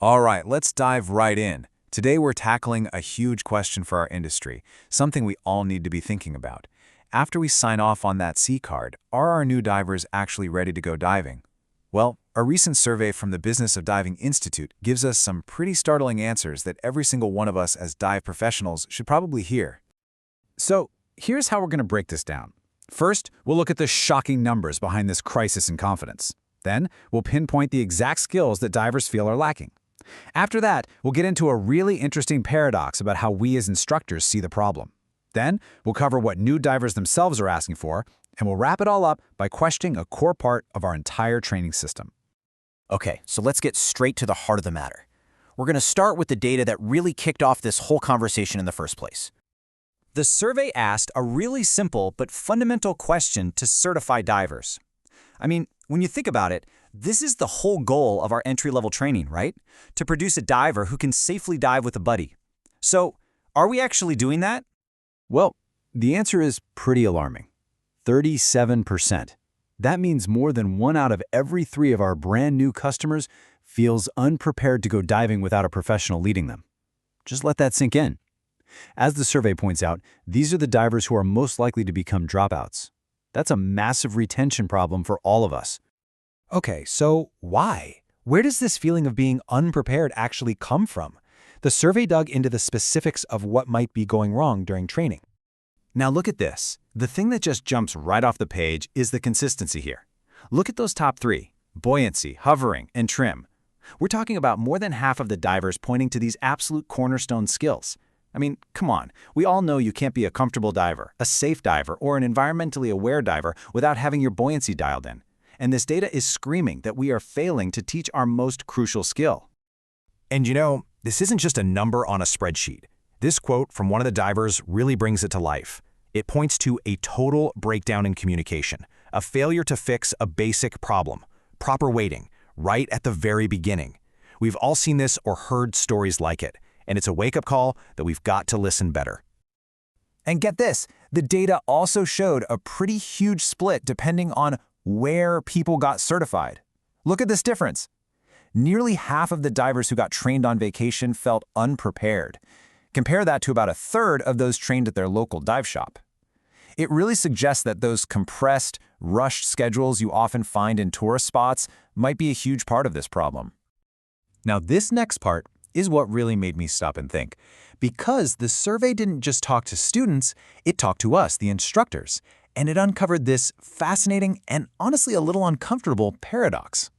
All right, let's dive right in. Today we're tackling a huge question for our industry, something we all need to be thinking about. After we sign off on that C card, are our new divers actually ready to go diving? Well, a recent survey from the Business of Diving Institute gives us some pretty startling answers that every single one of us as dive professionals should probably hear. So, here's how we're going to break this down. First, we'll look at the shocking numbers behind this crisis in confidence. Then, we'll pinpoint the exact skills that divers feel are lacking. After that, we'll get into a really interesting paradox about how we as instructors see the problem. Then, we'll cover what new divers themselves are asking for, and we'll wrap it all up by questioning a core part of our entire training system. Okay, so let's get straight to the heart of the matter. We're going to start with the data that really kicked off this whole conversation in the first place. The survey asked a really simple but fundamental question to certify divers. I mean, when you think about it, this is the whole goal of our entry-level training, right? To produce a diver who can safely dive with a buddy. So, are we actually doing that? Well, the answer is pretty alarming. 37%. That means more than 1 out of every 3 of our brand new customers feels unprepared to go diving without a professional leading them. Just let that sink in. As the survey points out, these are the divers who are most likely to become dropouts. That's a massive retention problem for all of us. Okay, so why? Where does this feeling of being unprepared actually come from? The survey dug into the specifics of what might be going wrong during training. Now look at this. The thing that just jumps right off the page is the consistency here. Look at those top 3, buoyancy, hovering, and trim. We're talking about more than half of the divers pointing to these absolute cornerstone skills. I mean, come on, we all know you can't be a comfortable diver, a safe diver, or an environmentally aware diver without having your buoyancy dialed in. And this data is screaming that we are failing to teach our most crucial skill. And you know, this isn't just a number on a spreadsheet. This quote from one of the divers really brings it to life. It points to a total breakdown in communication, a failure to fix a basic problem, proper weighting, right at the very beginning. We've all seen this or heard stories like it, and it's a wake-up call that we've got to listen better. And get this, the data also showed a pretty huge split depending on where people got certified. Look at this difference. Nearly half of the divers who got trained on vacation felt unprepared. Compare that to about a third of those trained at their local dive shop. It really suggests that those compressed, rushed schedules you often find in tourist spots might be a huge part of this problem. Now this next part is what really made me stop and think. Because the survey didn't just talk to students, it talked to us, the instructors, and it uncovered this fascinating and honestly a little uncomfortable paradox.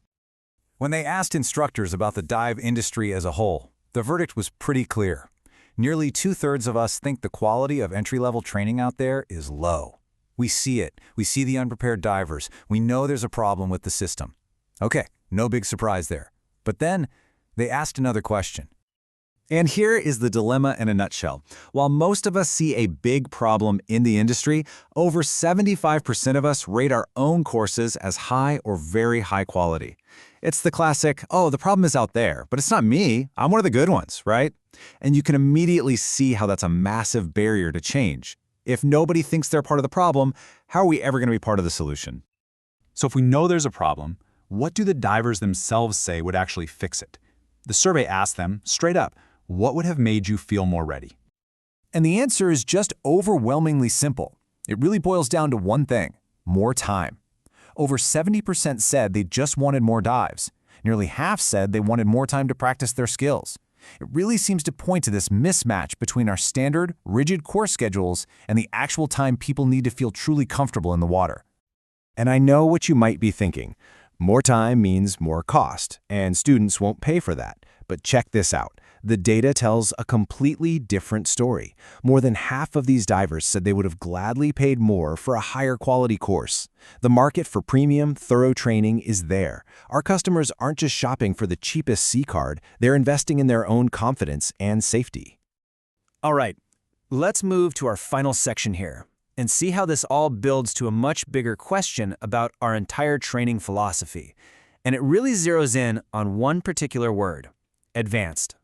When they asked instructors about the dive industry as a whole, the verdict was pretty clear. Nearly 2/3 of us think the quality of entry-level training out there is low. We see it. We see the unprepared divers. We know there's a problem with the system. Okay, no big surprise there. But then they asked another question. And here is the dilemma in a nutshell. While most of us see a big problem in the industry, over 75% of us rate our own courses as high or very high quality. It's the classic, oh, the problem is out there, but it's not me. I'm one of the good ones, right? And you can immediately see how that's a massive barrier to change. If nobody thinks they're part of the problem, how are we ever going to be part of the solution? So if we know there's a problem, what do the divers themselves say would actually fix it? The survey asked them, straight up, what would have made you feel more ready? And the answer is just overwhelmingly simple. It really boils down to one thing: more time. Over 70% said they just wanted more dives. Nearly half said they wanted more time to practice their skills. It really seems to point to this mismatch between our standard, rigid course schedules and the actual time people need to feel truly comfortable in the water. And I know what you might be thinking. More time means more cost, and students won't pay for that. But check this out. The data tells a completely different story. More than half of these divers said they would have gladly paid more for a higher quality course. The market for premium, thorough training is there. Our customers aren't just shopping for the cheapest C card, they're investing in their own confidence and safety. All right, let's move to our final section here and see how this all builds to a much bigger question about our entire training philosophy. And it really zeroes in on one particular word: advanced.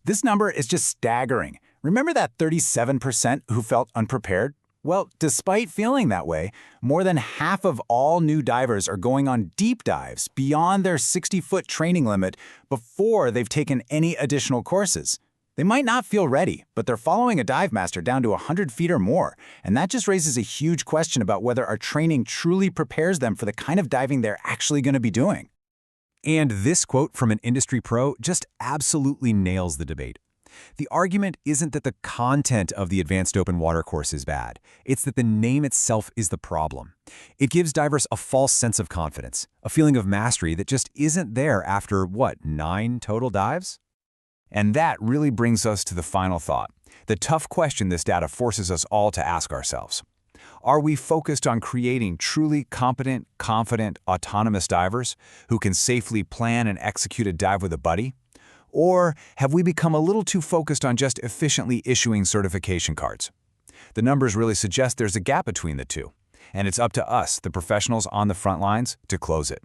This number is just staggering. Remember that 37% who felt unprepared? Well, despite feeling that way, more than half of all new divers are going on deep dives beyond their 60-foot training limit before they've taken any additional courses. They might not feel ready, but they're following a dive master down to 100 feet or more, and that just raises a huge question about whether our training truly prepares them for the kind of diving they're actually going to be doing. And this quote from an industry pro just absolutely nails the debate. The argument isn't that the content of the advanced open water course is bad. It's that the name itself is the problem. It gives divers a false sense of confidence, a feeling of mastery that just isn't there after, 9 total dives? And that really brings us to the final thought, the tough question this data forces us all to ask ourselves. Are we focused on creating truly competent, confident, autonomous divers who can safely plan and execute a dive with a buddy? Or have we become a little too focused on just efficiently issuing certification cards? The numbers really suggest there's a gap between the two, and it's up to us, the professionals on the front lines, to close it.